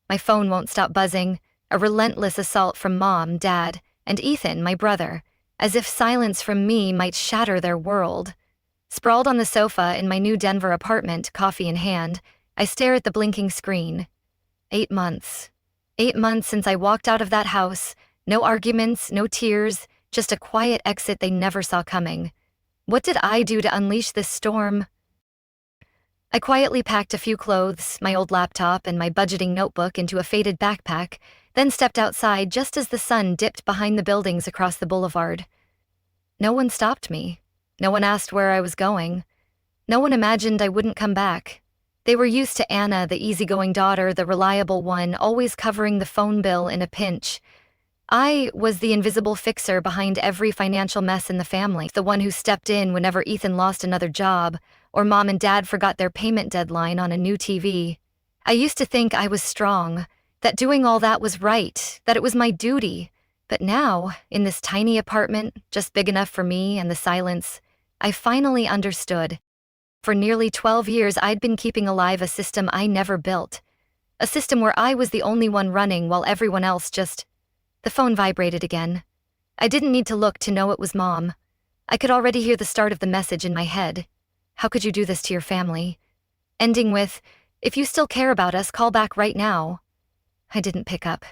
My phone won't stop buzzing, a relentless assault from Mom, Dad, and Ethan, my brother, as if silence from me might shatter their world. Sprawled on the sofa in my new Denver apartment, coffee in hand, I stare at the blinking screen. 8 months. 8 months since I walked out of that house. No arguments, no tears, just a quiet exit they never saw coming. What did I do to unleash this storm? I quietly packed a few clothes, my old laptop, and my budgeting notebook into a faded backpack, then stepped outside just as the sun dipped behind the buildings across the boulevard. No one stopped me. No one asked where I was going. No one imagined I wouldn't come back. They were used to Anna, the easygoing daughter, the reliable one, always covering the phone bill in a pinch. I was the invisible fixer behind every financial mess in the family, the one who stepped in whenever Ethan lost another job, or Mom and Dad forgot their payment deadline on a new TV. I used to think I was strong, that doing all that was right, that it was my duty. But now, in this tiny apartment, just big enough for me and the silence, I finally understood. For nearly 12 years, I'd been keeping alive a system I never built. A system where I was the only one running while everyone else just... The phone vibrated again. I didn't need to look to know it was Mom. I could already hear the start of the message in my head. How could you do this to your family? Ending with, if you still care about us, call back right now. I didn't pick up.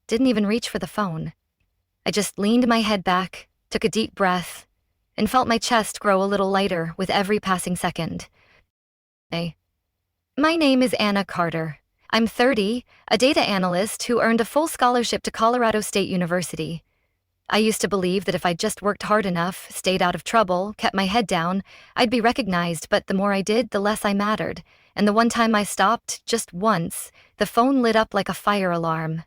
Didn't even reach for the phone. I just leaned my head back, took a deep breath, and felt my chest grow a little lighter with every passing second. Hey. My name is Anna Carter. I'm 30, a data analyst who earned a full scholarship to Colorado State University. I used to believe that if I just worked hard enough, stayed out of trouble, kept my head down, I'd be recognized, but the more I did, the less I mattered. And the one time I stopped, just once, the phone lit up like a fire alarm.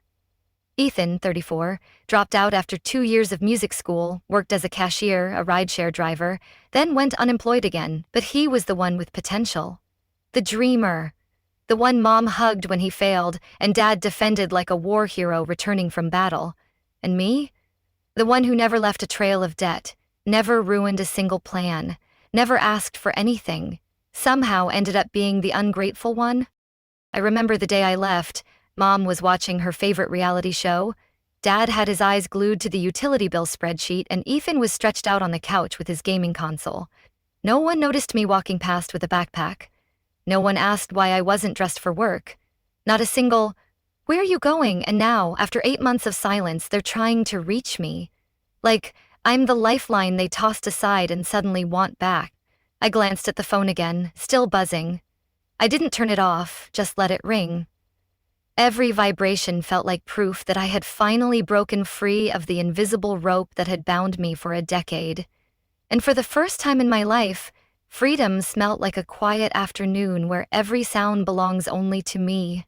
Ethan, 34, dropped out after 2 years of music school, worked as a cashier, a rideshare driver, then went unemployed again, but he was the one with potential. The dreamer. The one Mom hugged when he failed, and Dad defended like a war hero returning from battle. And me? The one who never left a trail of debt, never ruined a single plan, never asked for anything, somehow ended up being the ungrateful one. I remember the day I left. Mom was watching her favorite reality show. Dad had his eyes glued to the utility bill spreadsheet, and Ethan was stretched out on the couch with his gaming console. No one noticed me walking past with a backpack. No one asked why I wasn't dressed for work. Not a single, "Where are you going?" And now, after 8 months of silence, they're trying to reach me. Like, I'm the lifeline they tossed aside and suddenly want back. I glanced at the phone again, still buzzing. I didn't turn it off, just let it ring. Every vibration felt like proof that I had finally broken free of the invisible rope that had bound me for a decade. And for the first time in my life, freedom smelt like a quiet afternoon where every sound belongs only to me.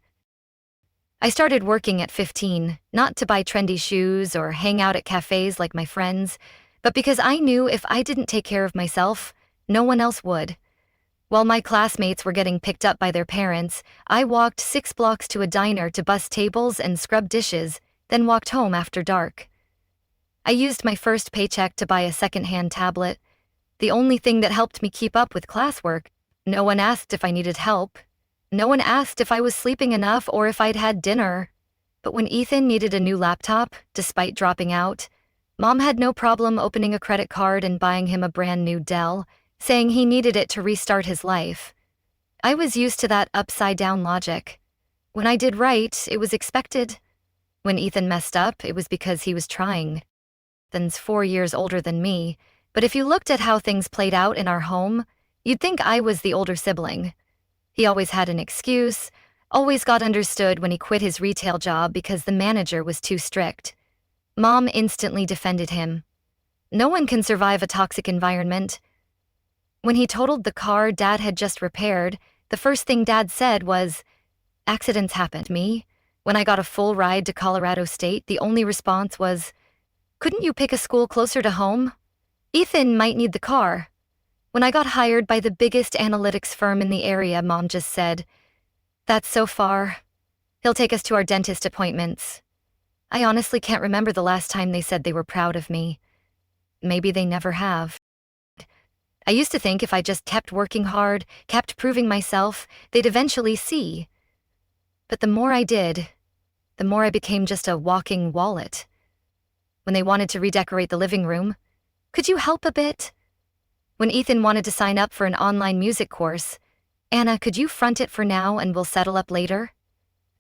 I started working at 15, not to buy trendy shoes or hang out at cafes like my friends, but because I knew if I didn't take care of myself, no one else would. While my classmates were getting picked up by their parents, I walked 6 blocks to a diner to bus tables and scrub dishes, then walked home after dark. I used my first paycheck to buy a second-hand tablet, the only thing that helped me keep up with classwork. No one asked if I needed help. No one asked if I was sleeping enough or if I'd had dinner. But when Ethan needed a new laptop, despite dropping out, Mom had no problem opening a credit card and buying him a brand new Dell, saying he needed it to restart his life. I was used to that upside-down logic. When I did right, it was expected. When Ethan messed up, it was because he was trying. Ethan's 4 years older than me, but if you looked at how things played out in our home, you'd think I was the older sibling. He always had an excuse, always got understood when he quit his retail job because the manager was too strict. Mom instantly defended him. No one can survive a toxic environment. When he totaled the car Dad had just repaired, the first thing Dad said was, "Accidents happened." Me, when I got a full ride to Colorado State, the only response was, "Couldn't you pick a school closer to home? Ethan might need the car." When I got hired by the biggest analytics firm in the area, Mom just said, "That's so far. He'll take us to our dentist appointments." I honestly can't remember the last time they said they were proud of me. Maybe they never have. I used to think if I just kept working hard, kept proving myself, they'd eventually see. But the more I did, the more I became just a walking wallet. When they wanted to redecorate the living room, "Could you help a bit?" When Ethan wanted to sign up for an online music course, "Anna, could you front it for now and we'll settle up later?"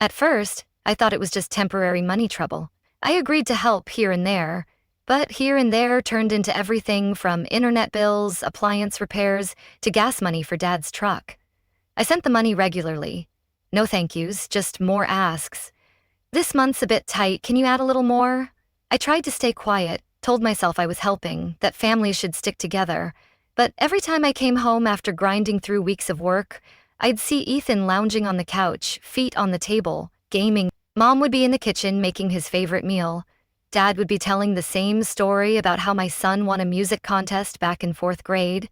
At first, I thought it was just temporary money trouble. I agreed to help here and there, but here and there turned into everything from internet bills, appliance repairs, to gas money for Dad's truck. I sent the money regularly. No thank yous, just more asks. "This month's a bit tight, can you add a little more?" I tried to stay quiet, told myself I was helping, that families should stick together. But every time I came home after grinding through weeks of work, I'd see Ethan lounging on the couch, feet on the table, gaming. Mom would be in the kitchen making his favorite meal. Dad would be telling the same story about how my son won a music contest back in 4th grade.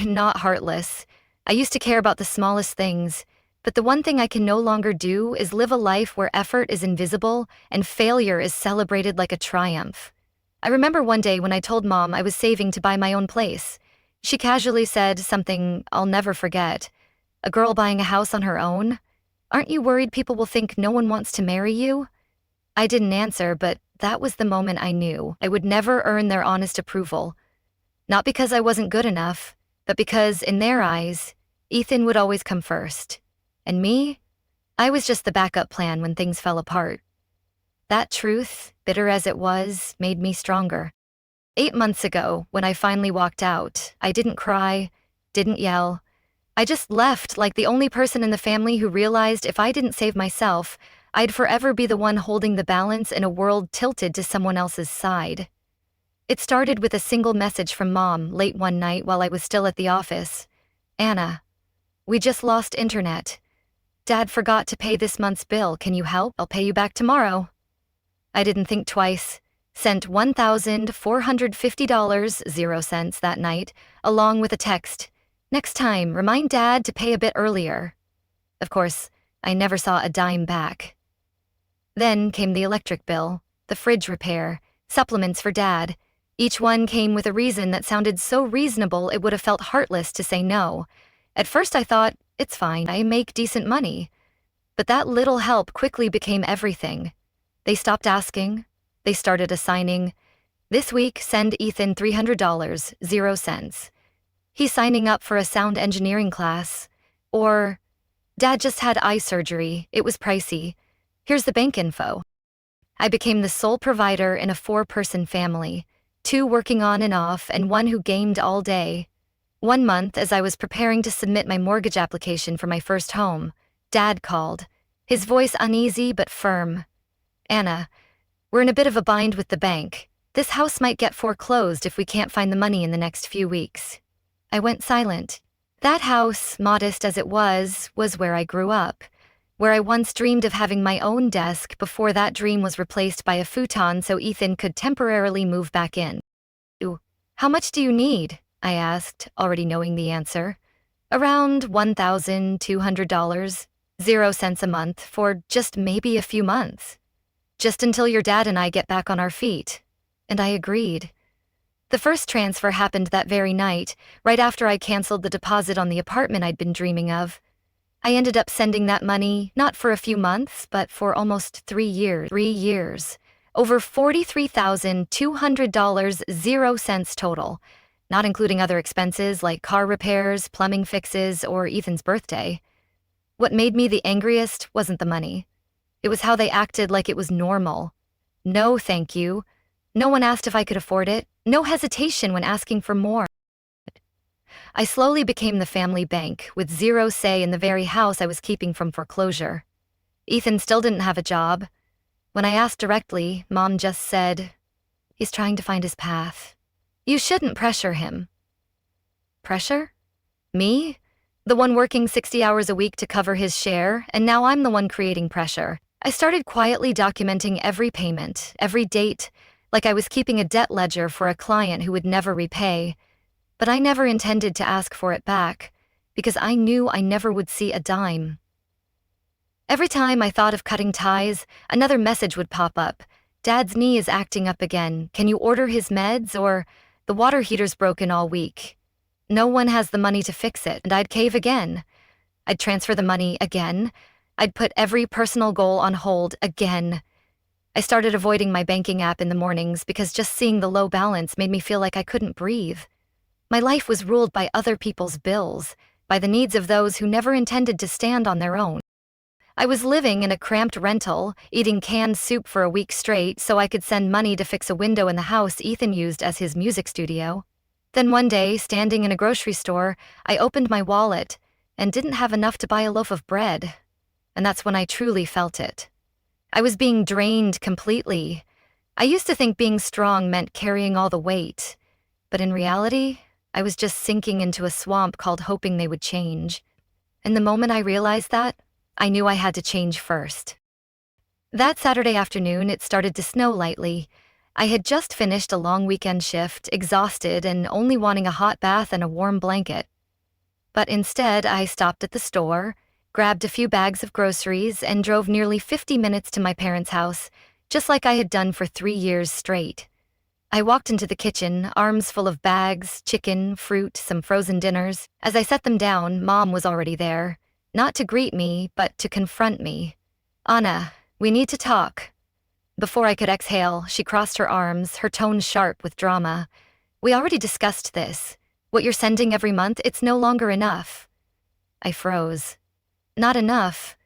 Not heartless. I used to care about the smallest things, but the one thing I can no longer do is live a life where effort is invisible and failure is celebrated like a triumph. I remember one day when I told Mom I was saving to buy my own place. She casually said something I'll never forget. "A girl buying a house on her own? Aren't you worried people will think no one wants to marry you?" I didn't answer, but that was the moment I knew I would never earn their honest approval. Not because I wasn't good enough, but because, in their eyes, Ethan would always come first. And me? I was just the backup plan when things fell apart. That truth, bitter as it was, made me stronger. 8 months ago, when I finally walked out, I didn't cry, didn't yell. I just left like the only person in the family who realized if I didn't save myself, I'd forever be the one holding the balance in a world tilted to someone else's side. It started with a single message from Mom late one night while I was still at the office. "Anna, we just lost internet. Dad forgot to pay this month's bill. Can you help? I'll pay you back tomorrow." I didn't think twice. Sent $1,450.00 that night, along with a text. "Next time, remind Dad to pay a bit earlier." Of course, I never saw a dime back. Then came the electric bill, the fridge repair, supplements for Dad. Each one came with a reason that sounded so reasonable it would have felt heartless to say no. At first I thought, it's fine, I make decent money. But that little help quickly became everything. They stopped asking. They started assigning. "This week, send Ethan $300.00. He's signing up for a sound engineering class." Or, "Dad just had eye surgery. It was pricey. Here's the bank info." I became the sole provider in a 4-person family, 2 working on and off and 1 who gamed all day. One month, as I was preparing to submit my mortgage application for my first home, Dad called, his voice uneasy but firm. "Anna, we're in a bit of a bind with the bank. This house might get foreclosed if we can't find the money in the next few weeks." I went silent. That house, modest as it was where I grew up, where I once dreamed of having my own desk before that dream was replaced by a futon so Ethan could temporarily move back in. "How much do you need?" I asked, already knowing the answer. "Around $1,200.00 a month for just maybe a few months. Just until your dad and I get back on our feet." And I agreed. The first transfer happened that very night, right after I canceled the deposit on the apartment I'd been dreaming of. I ended up sending that money, not for a few months, but for almost 3 years. 3 years. Over $43,200.00 total, not including other expenses like car repairs, plumbing fixes, or Ethan's birthday. What made me the angriest wasn't the money. It was how they acted like it was normal. No, thank you. No one asked if I could afford it. No hesitation when asking for more. I slowly became the family bank, with zero say in the very house I was keeping from foreclosure. Ethan still didn't have a job. When I asked directly, Mom just said, "He's trying to find his path. You shouldn't pressure him." Pressure? Me? The one working 60 hours a week to cover his share, and now I'm the one creating pressure. I started quietly documenting every payment, every date, like I was keeping a debt ledger for a client who would never repay. But I never intended to ask for it back, because I knew I never would see a dime. Every time I thought of cutting ties, another message would pop up. "Dad's knee is acting up again. Can you order his meds?" Or, "The water heater's broken all week. No one has the money to fix it," and I'd cave again. I'd transfer the money again. I'd put every personal goal on hold again. I started avoiding my banking app in the mornings because just seeing the low balance made me feel like I couldn't breathe. My life was ruled by other people's bills, by the needs of those who never intended to stand on their own. I was living in a cramped rental, eating canned soup for a week straight so I could send money to fix a window in the house Ethan used as his music studio. Then one day, standing in a grocery store, I opened my wallet and didn't have enough to buy a loaf of bread. And that's when I truly felt it. I was being drained completely. I used to think being strong meant carrying all the weight, but in reality, I was just sinking into a swamp called hoping they would change. And the moment I realized that, I knew I had to change first. That Saturday afternoon, it started to snow lightly. I had just finished a long weekend shift, exhausted and only wanting a hot bath and a warm blanket. But instead, I stopped at the store, grabbed a few bags of groceries, and drove nearly 50 minutes to my parents' house, just like I had done for 3 years straight. I walked into the kitchen, arms full of bags, chicken, fruit, some frozen dinners. As I set them down, Mom was already there. Not to greet me, but to confront me. "Anna, we need to talk." Before I could exhale, she crossed her arms, her tone sharp with drama. "We already discussed this. What you're sending every month, it's no longer enough." I froze. "Not enough?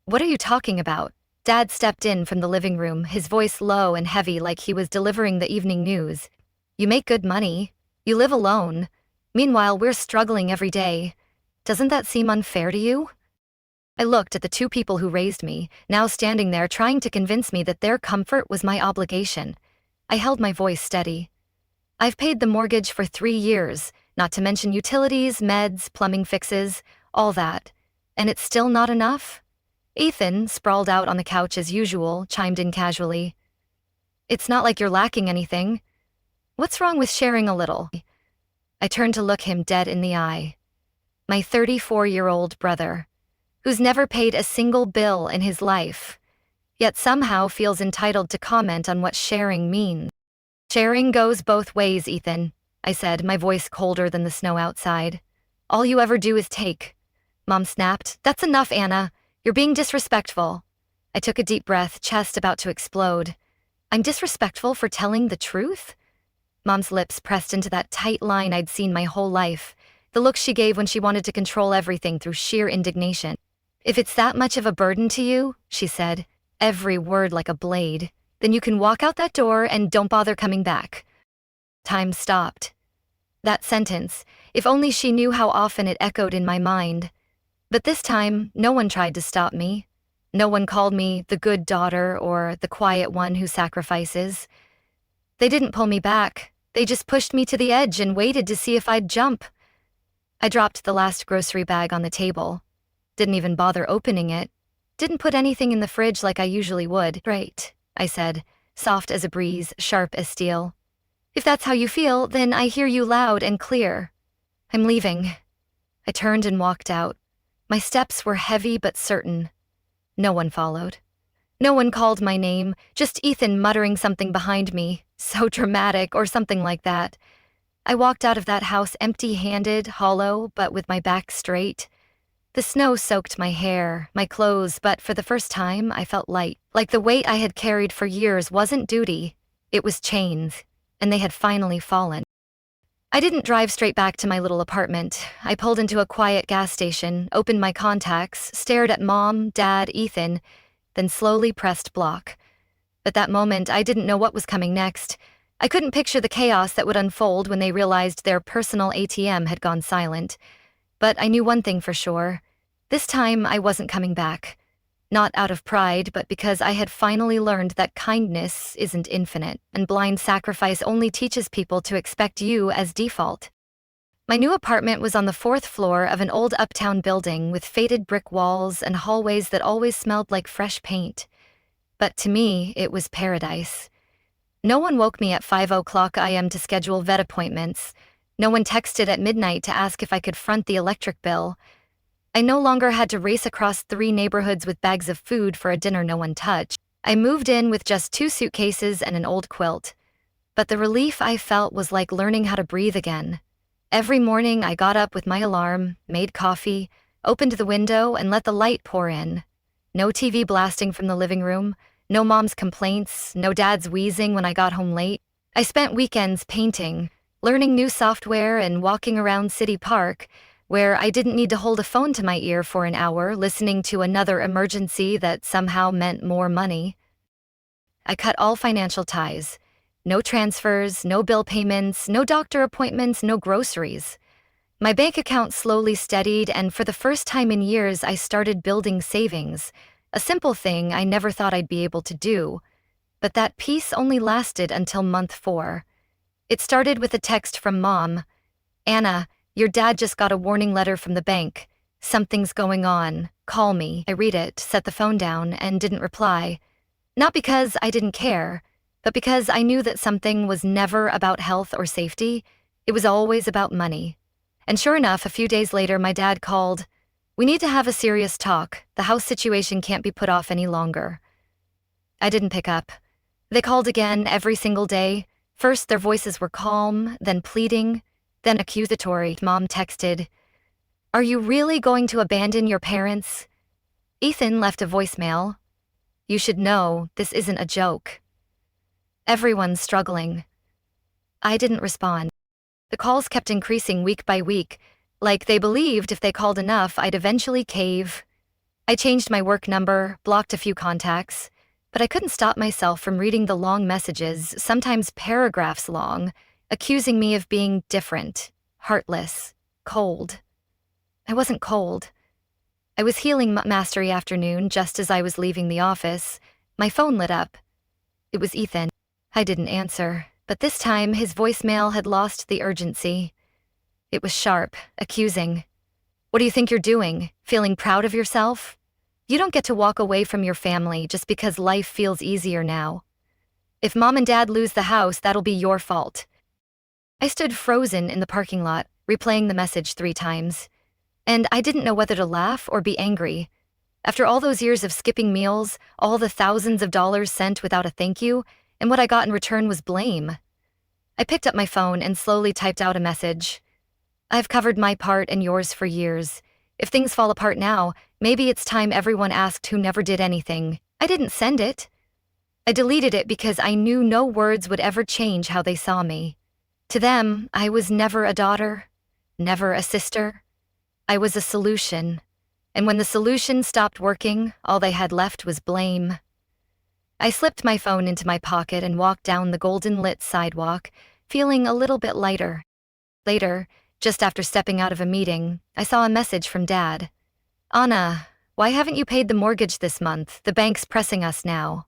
What are you talking about?" Dad stepped in from the living room, his voice low and heavy like he was delivering the evening news. "You make good money. You live alone. Meanwhile, we're struggling every day. Doesn't that seem unfair to you?" I looked at the two people who raised me, now standing there trying to convince me that their comfort was my obligation. I held my voice steady. "I've paid the mortgage for 3 years, not to mention utilities, meds, plumbing fixes, all that. And it's still not enough?" Ethan, sprawled out on the couch as usual, chimed in casually. "It's not like you're lacking anything. What's wrong with sharing a little?" I turned to look him dead in the eye. My 34-year-old brother, who's never paid a single bill in his life, yet somehow feels entitled to comment on what sharing means. "Sharing goes both ways, Ethan," I said, my voice colder than the snow outside. "All you ever do is take." Mom snapped. "That's enough, Anna. You're being disrespectful." I took a deep breath, chest about to explode. "I'm disrespectful for telling the truth?" Mom's lips pressed into that tight line I'd seen my whole life, the look she gave when she wanted to control everything through sheer indignation. "If it's that much of a burden to you," she said, every word like a blade, "then you can walk out that door and don't bother coming back." Time stopped. That sentence, if only she knew how often it echoed in my mind. But this time, no one tried to stop me. No one called me the good daughter or the quiet one who sacrifices. They didn't pull me back. They just pushed me to the edge and waited to see if I'd jump. I dropped the last grocery bag on the table. Didn't even bother opening it. Didn't put anything in the fridge like I usually would. "Right," I said, soft as a breeze, sharp as steel. "If that's how you feel, then I hear you loud and clear. I'm leaving." I turned and walked out. My steps were heavy but certain. No one followed. No one called my name, just Ethan muttering something behind me, so dramatic or something like that. I walked out of that house empty-handed, hollow, but with my back straight. The snow soaked my hair, my clothes, but for the first time, I felt light. Like the weight I had carried for years wasn't duty, it was chains, and they had finally fallen. I didn't drive straight back to my little apartment. I pulled into a quiet gas station, opened my contacts, stared at Mom, Dad, Ethan, then slowly pressed block. At that moment, I didn't know what was coming next. I couldn't picture the chaos that would unfold when they realized their personal ATM had gone silent. But I knew one thing for sure. This time, I wasn't coming back. Not out of pride, but because I had finally learned that kindness isn't infinite, and blind sacrifice only teaches people to expect you as default. My new apartment was on the 4th floor of an old uptown building with faded brick walls and hallways that always smelled like fresh paint. But to me, it was paradise. No one woke me at 5:00 a.m. to schedule vet appointments. No one texted at midnight to ask if I could front the electric bill. I no longer had to race across 3 neighborhoods with bags of food for a dinner no one touched. I moved in with just 2 suitcases and an old quilt. But the relief I felt was like learning how to breathe again. Every morning I got up with my alarm, made coffee, opened the window, and let the light pour in. No TV blasting from the living room, no mom's complaints, no dad's wheezing when I got home late. I spent weekends painting, learning new software, and walking around City Park, where I didn't need to hold a phone to my ear for an hour listening to another emergency that somehow meant more money. I cut all financial ties. No transfers, no bill payments, no doctor appointments, no groceries. My bank account slowly steadied, and for the first time in years, I started building savings, a simple thing I never thought I'd be able to do. But that peace only lasted until month 4. It started with a text from Mom. "Anna, your dad just got a warning letter from the bank. Something's going on. Call me." I read it, set the phone down, and didn't reply. Not because I didn't care, but because I knew that something was never about health or safety. It was always about money. And sure enough, a few days later, my dad called. "We need to have a serious talk. The house situation can't be put off any longer." I didn't pick up. They called again every single day. First, their voices were calm, then pleading, then accusatory. Mom texted, "Are you really going to abandon your parents?" Ethan left a voicemail. "You should know, this isn't a joke. Everyone's struggling." I didn't respond. The calls kept increasing week by week, like they believed if they called enough, I'd eventually cave. I changed my work number, blocked a few contacts, but I couldn't stop myself from reading the long messages, sometimes paragraphs long, accusing me of being different, heartless, cold. I wasn't cold. I was healing mastery afternoon just as I was leaving the office. My phone lit up. It was Ethan. I didn't answer, but this time his voicemail had lost the urgency. It was sharp, accusing. "What do you think you're doing? Feeling proud of yourself? You don't get to walk away from your family just because life feels easier now. If Mom and Dad lose the house, that'll be your fault." I stood frozen in the parking lot, replaying the message 3 times. And I didn't know whether to laugh or be angry. After all those years of skipping meals, all the thousands of dollars sent without a thank you, and what I got in return was blame. I picked up my phone and slowly typed out a message. "I've covered my part and yours for years. If things fall apart now, maybe it's time everyone asked who never did anything." I didn't send it. I deleted it because I knew no words would ever change how they saw me. To them, I was never a daughter, never a sister. I was a solution. And when the solution stopped working, all they had left was blame. I slipped my phone into my pocket and walked down the golden-lit sidewalk, feeling a little bit lighter. Later, just after stepping out of a meeting, I saw a message from Dad. "Anna, why haven't you paid the mortgage this month? The bank's pressing us now."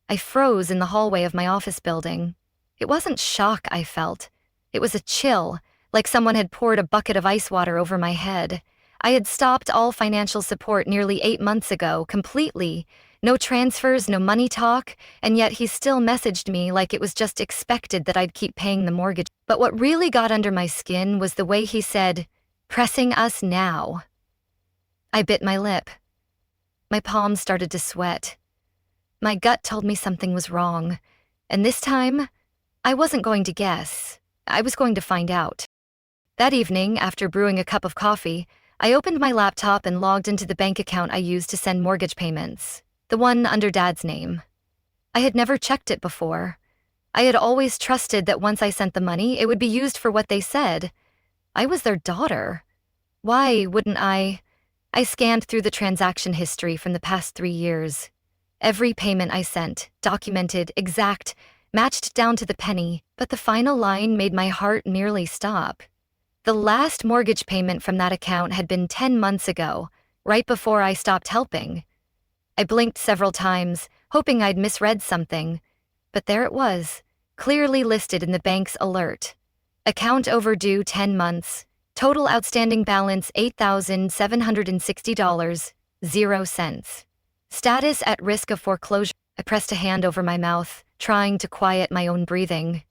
I froze in the hallway of my office building. It wasn't shock I felt. It was a chill, like someone had poured a bucket of ice water over my head. I had stopped all financial support nearly 8 months ago, completely. No transfers, no money talk, and yet he still messaged me like it was just expected that I'd keep paying the mortgage. But what really got under my skin was the way he said, "Pressing us now." I bit my lip. My palms started to sweat. My gut told me something was wrong, and this time, I wasn't going to guess. I was going to find out. That evening, after brewing a cup of coffee, I opened my laptop and logged into the bank account I used to send mortgage payments, the one under Dad's name. I had never checked it before. I had always trusted that once I sent the money, it would be used for what they said. I was their daughter. Why wouldn't I? I scanned through the transaction history from the past 3 years. Every payment I sent, documented, exact, matched down to the penny, but the final line made my heart nearly stop. The last mortgage payment from that account had been 10 months ago, right before I stopped helping. I blinked several times, hoping I'd misread something, but there it was, clearly listed in the bank's alert. Account overdue 10 months, total outstanding balance $8,760, 0 cents. Status at risk of foreclosure. I pressed a hand over my mouth, trying to quiet my own breathing.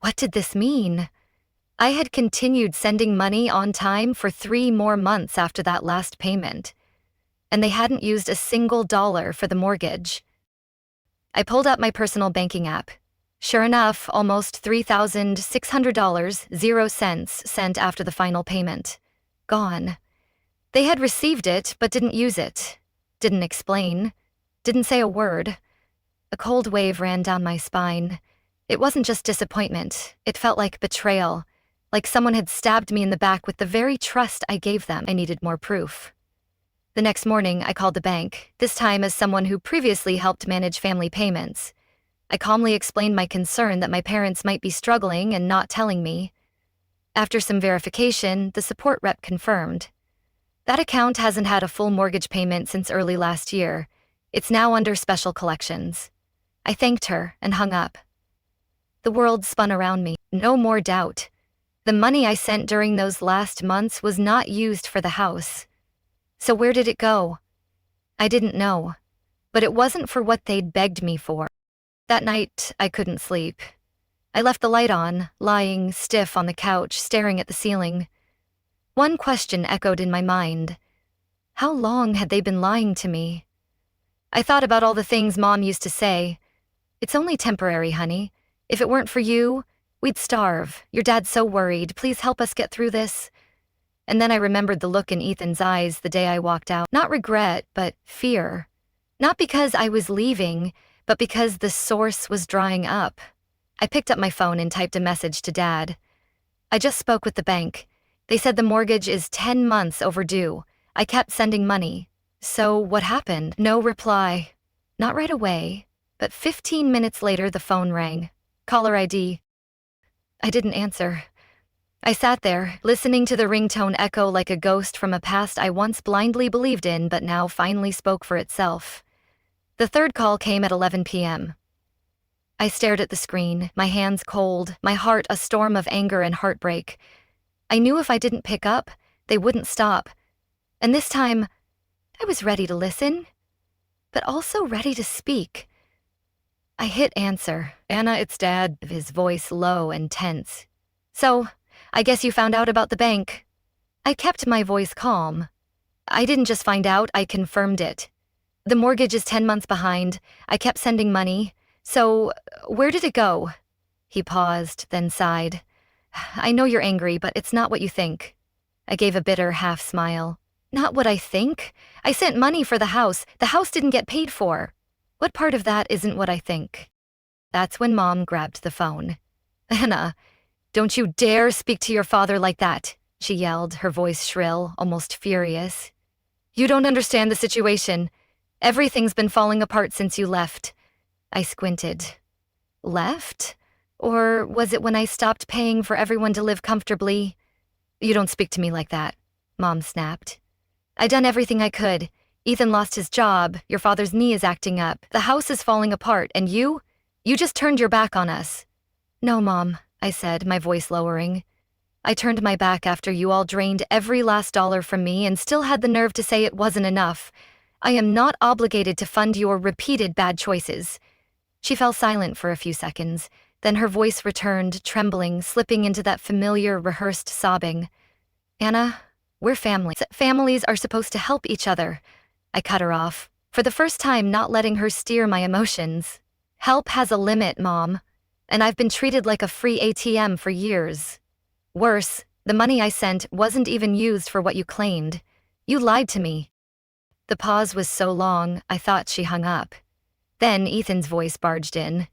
What did this mean? I had continued sending money on time for 3 more months after that last payment, and they hadn't used a single dollar for the mortgage. I pulled up my personal banking app. Sure enough, almost $3,600, 0 cents sent after the final payment. Gone. They had received it, but didn't use it. Didn't explain. Didn't say a word. A cold wave ran down my spine. It wasn't just disappointment. It felt like betrayal. Like someone had stabbed me in the back with the very trust I gave them. I needed more proof. The next morning, I called the bank, this time as someone who previously helped manage family payments. I calmly explained my concern that my parents might be struggling and not telling me. After some verification, the support rep confirmed. That account hasn't had a full mortgage payment since early last year. It's now under special collections. I thanked her and hung up. The world spun around me. No more doubt. The money I sent during those last months was not used for the house. So where did it go? I didn't know. But it wasn't for what they'd begged me for. That night, I couldn't sleep. I left the light on, lying stiff on the couch, staring at the ceiling. One question echoed in my mind. How long had they been lying to me? I thought about all the things Mom used to say. It's only temporary, honey. If it weren't for you, we'd starve. Your dad's so worried. Please help us get through this. And then I remembered the look in Ethan's eyes the day I walked out. Not regret, but fear. Not because I was leaving, but because the source was drying up. I picked up my phone and typed a message to Dad. I just spoke with the bank. They said the mortgage is 10 months overdue. I kept sending money. So what happened? No reply. Not right away, but 15 minutes later the phone rang. Caller ID. I didn't answer. I sat there, listening to the ringtone echo like a ghost from a past I once blindly believed in but now finally spoke for itself. The third call came at 11 p.m. I stared at the screen, my hands cold, my heart a storm of anger and heartbreak. I knew if I didn't pick up, they wouldn't stop. And this time, I was ready to listen, but also ready to speak. I hit answer. Anna, it's Dad, his voice low and tense. So, I guess you found out about the bank. I kept my voice calm. I didn't just find out, I confirmed it. The mortgage is 10 months behind. I kept sending money. So, where did it go? He paused, then sighed. I know you're angry, but it's not what you think. I gave a bitter half smile. Not what I think? I sent money for the house. The house didn't get paid for. What part of that isn't what I think? That's when Mom grabbed the phone. Anna, don't you dare speak to your father like that, she yelled, her voice shrill, almost furious. You don't understand the situation. Everything's been falling apart since you left. I squinted. Left? Or was it when I stopped paying for everyone to live comfortably? You don't speak to me like that, Mom snapped. I done everything I could. Ethan lost his job, your father's knee is acting up, the house is falling apart, and you just turned your back on us. No, Mom, I said, my voice lowering. I turned my back after you all drained every last dollar from me and still had the nerve to say it wasn't enough. I am not obligated to fund your repeated bad choices. She fell silent for a few seconds, then her voice returned, trembling, slipping into that familiar, rehearsed sobbing. Anna, we're family. Families are supposed to help each other. I cut her off, for the first time not letting her steer my emotions. Help has a limit, Mom, and I've been treated like a free ATM for years. Worse, the money I sent wasn't even used for what you claimed. You lied to me. The pause was so long, I thought she hung up. Then Ethan's voice barged in.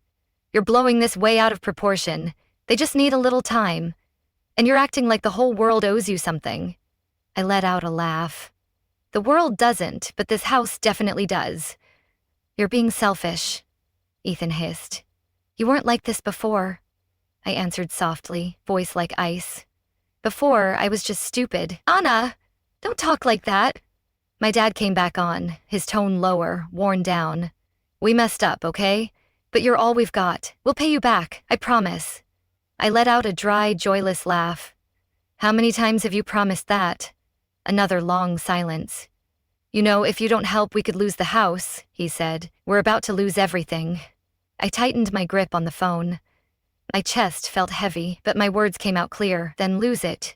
You're blowing this way out of proportion. They just need a little time. And you're acting like the whole world owes you something. I let out a laugh. The world doesn't, but this house definitely does. You're being selfish, Ethan hissed. You weren't like this before. I answered softly, voice like ice. Before, I was just stupid. Anna, don't talk like that. My dad came back on, his tone lower, worn down. We messed up, okay? But you're all we've got. We'll pay you back, I promise. I let out a dry, joyless laugh. How many times have you promised that? Another long silence. You know, if you don't help, we could lose the house, he said. We're about to lose everything. I tightened my grip on the phone. My chest felt heavy, but my words came out clear. Then lose it.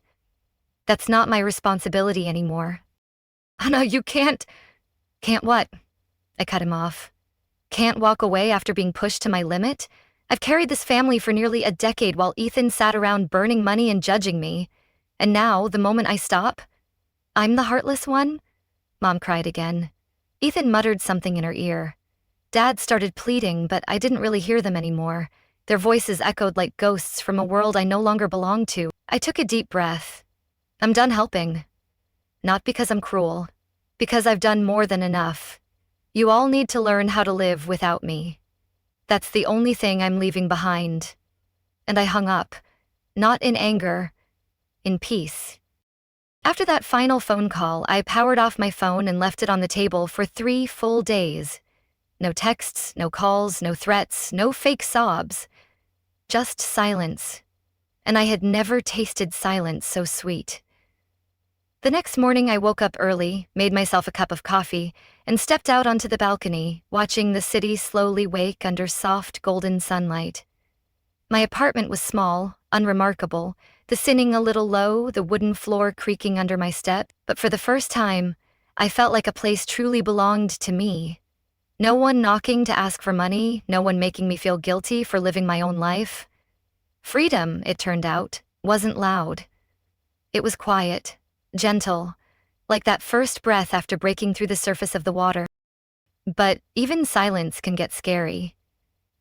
That's not my responsibility anymore. Anna, you can't... Can't what? I cut him off. Can't walk away after being pushed to my limit? I've carried this family for nearly a decade while Ethan sat around burning money and judging me. And now, the moment I stop, I'm the heartless one? Mom cried again. Ethan muttered something in her ear. Dad started pleading, but I didn't really hear them anymore. Their voices echoed like ghosts from a world I no longer belonged to. I took a deep breath. I'm done helping. Not because I'm cruel. Because I've done more than enough. You all need to learn how to live without me. That's the only thing I'm leaving behind. And I hung up. Not in anger. In peace. After that final phone call, I powered off my phone and left it on the table for 3 full days. No texts, no calls, no threats, no fake sobs. Just silence. And I had never tasted silence so sweet. The next morning I woke up early, made myself a cup of coffee, and stepped out onto the balcony, watching the city slowly wake under soft golden sunlight. My apartment was small, unremarkable, the ceiling a little low, the wooden floor creaking under my step, but for the first time, I felt like a place truly belonged to me. No one knocking to ask for money, no one making me feel guilty for living my own life. Freedom, it turned out, wasn't loud. It was quiet, gentle, like that first breath after breaking through the surface of the water. But even silence can get scary.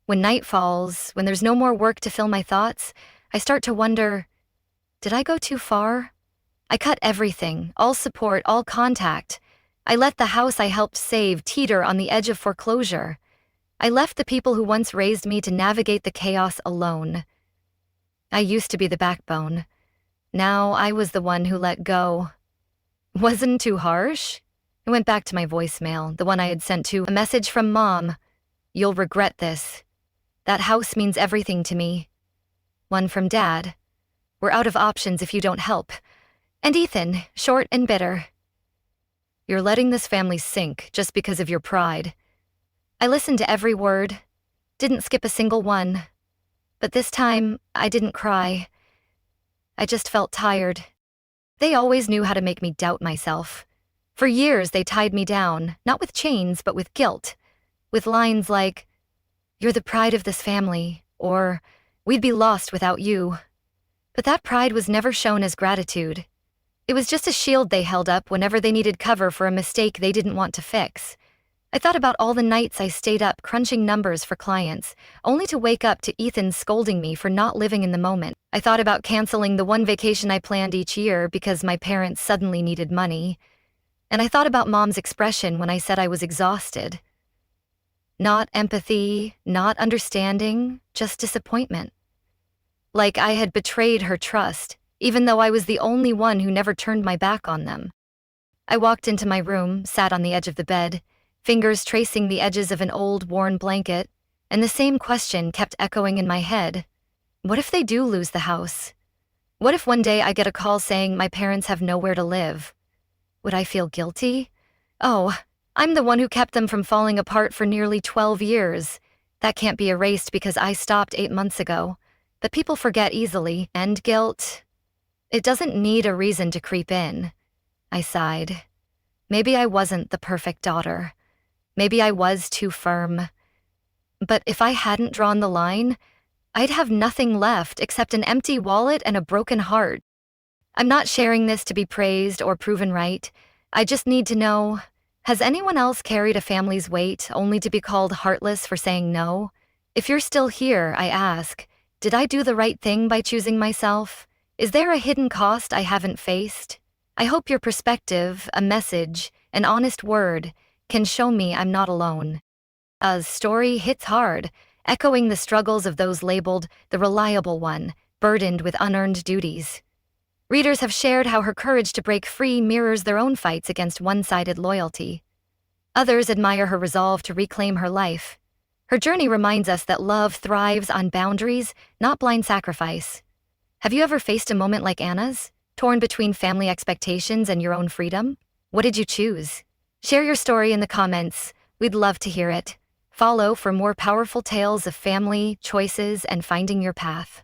When night falls, when there's no more work to fill my thoughts, I start to wonder, did I go too far? I cut everything, all support, all contact. I let the house I helped save teeter on the edge of foreclosure. I left the people who once raised me to navigate the chaos alone. I used to be the backbone. Now I was the one who let go. Wasn't too harsh? I went back to my voicemail, the one I had sent to a message from Mom. You'll regret this. That house means everything to me. One from Dad. We're out of options if you don't help. And Ethan, short and bitter. You're letting this family sink just because of your pride. I listened to every word, didn't skip a single one. But this time, I didn't cry. I just felt tired. They always knew how to make me doubt myself. For years, they tied me down, not with chains, but with guilt. With lines like, "You're the pride of this family," or, "We'd be lost without you." But that pride was never shown as gratitude. It was just a shield they held up whenever they needed cover for a mistake they didn't want to fix. I thought about all the nights I stayed up crunching numbers for clients, only to wake up to Ethan scolding me for not living in the moment. I thought about canceling the one vacation I planned each year because my parents suddenly needed money. And I thought about Mom's expression when I said I was exhausted. Not empathy, not understanding, just disappointment. Like I had betrayed her trust, even though I was the only one who never turned my back on them. I walked into my room, sat on the edge of the bed, fingers tracing the edges of an old, worn blanket, and the same question kept echoing in my head. What if they do lose the house? What if one day I get a call saying my parents have nowhere to live? Would I feel guilty? Oh, I'm the one who kept them from falling apart for nearly 12 years. That can't be erased because I stopped 8 months ago. But people forget easily, and guilt, it doesn't need a reason to creep in. I sighed. Maybe I wasn't the perfect daughter. Maybe I was too firm. But if I hadn't drawn the line, I'd have nothing left except an empty wallet and a broken heart. I'm not sharing this to be praised or proven right. I just need to know, has anyone else carried a family's weight only to be called heartless for saying no? If you're still here, I ask, did I do the right thing by choosing myself? Is there a hidden cost I haven't faced? I hope your perspective, a message, an honest word, can show me I'm not alone. A story hits hard, echoing the struggles of those labeled the reliable one, burdened with unearned duties. Readers have shared how her courage to break free mirrors their own fights against one-sided loyalty. Others admire her resolve to reclaim her life. Her journey reminds us that love thrives on boundaries, not blind sacrifice. Have you ever faced a moment like Anna's, torn between family expectations and your own freedom? What did you choose? Share your story in the comments. We'd love to hear it. Follow for more powerful tales of family, choices, and finding your path.